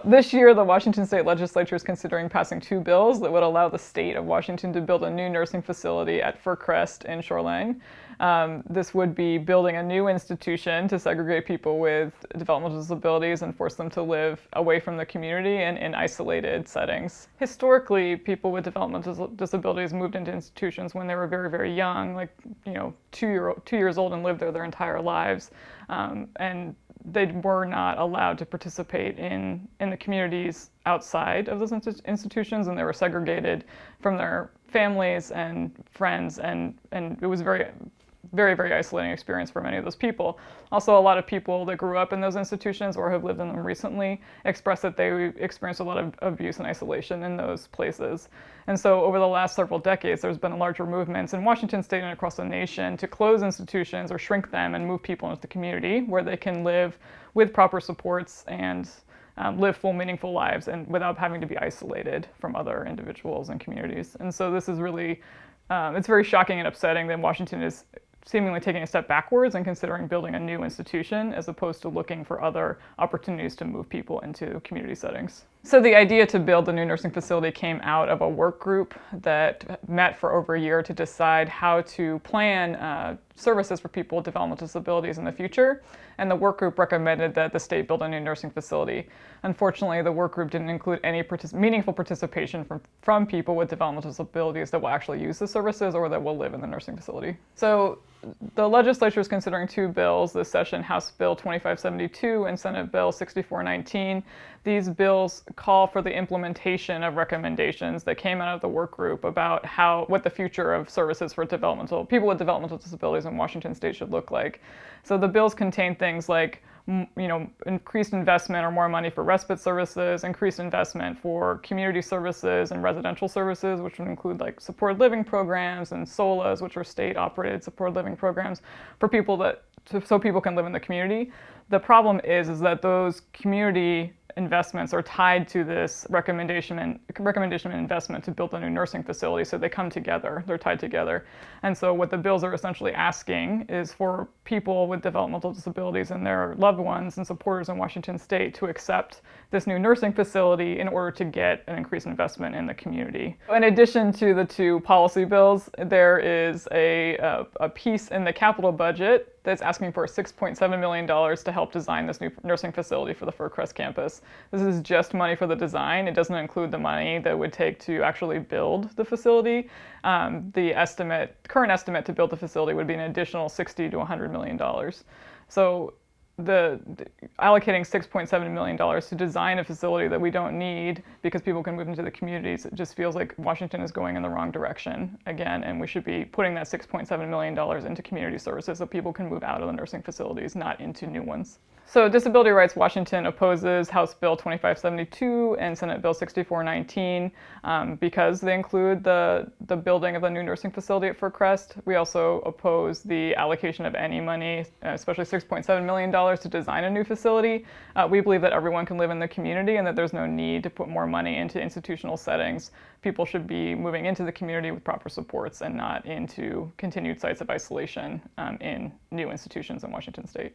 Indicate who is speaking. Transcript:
Speaker 1: This year, the Washington State Legislature is considering passing 2 bills that would allow the state of Washington to build a new nursing facility at Fircrest in Shoreline. This would be building a new institution to segregate people with developmental disabilities and force them to live away from the community and in isolated settings. Historically, people with developmental disabilities moved into institutions when they were very, very young, like 2 years old, and lived there their entire lives. And they were not allowed to participate in the communities outside of those institutions, and they were segregated from their families and friends, and it was very, very isolating experience for many of those people. Also, a lot of people that grew up in those institutions or have lived in them recently express that they experienced a lot of abuse and isolation in those places. And so over the last several decades, there's been larger movements in Washington State and across the nation to close institutions or shrink them and move people into the community where they can live with proper supports and live full, meaningful lives and without having to be isolated from other individuals and communities. And so this is really, it's very shocking and upsetting that Washington is seemingly taking a step backwards and considering building a new institution as opposed to looking for other opportunities to move people into community settings. So the idea to build the new nursing facility came out of a work group that met for over a year to decide how to plan services for people with developmental disabilities in the future. And the work group recommended that the state build a new nursing facility. Unfortunately, the work group didn't include any meaningful participation from people with developmental disabilities that will actually use the services or that will live in the nursing facility. So the legislature is considering 2 bills this session, House Bill 2572 and Senate Bill 6419. These bills call for the implementation of recommendations that came out of the work group about what the future of services for people with developmental disabilities in Washington State should look like. So the bills contain things like increased investment or more money for respite services, increased investment for community services and residential services, which would include like supported living programs and SOLAs, which are state-operated supported living programs for people so people can live in the community. The problem is that those community investments are tied to this recommendation and investment to build a new nursing facility, so they come together, they're tied together. And so what the bills are essentially asking is for people with developmental disabilities and their loved ones and supporters in Washington State to accept this new nursing facility in order to get an increased investment in the community. In addition to the 2 policy bills, there is a piece in the capital budget that's asking for $6.7 million to help design this new nursing facility for the Fircrest campus. This is just money for the design. It doesn't include the money that would take to actually build the facility. The current estimate to build the facility would be an additional $60 to $100 million. So allocating $6.7 million to design a facility that we don't need because people can move into the communities, it just feels like Washington is going in the wrong direction again, and we should be putting that $6.7 million into community services so people can move out of the nursing facilities, not into new ones. So Disability Rights Washington opposes House Bill 2572 and Senate Bill 6419 because they include the building of a new nursing facility at Fircrest. We also oppose the allocation of any money, especially $6.7 million, to design a new facility. We believe that everyone can live in the community and that there's no need to put more money into institutional settings. People should be moving into the community with proper supports and not into continued sites of isolation in new institutions in Washington State.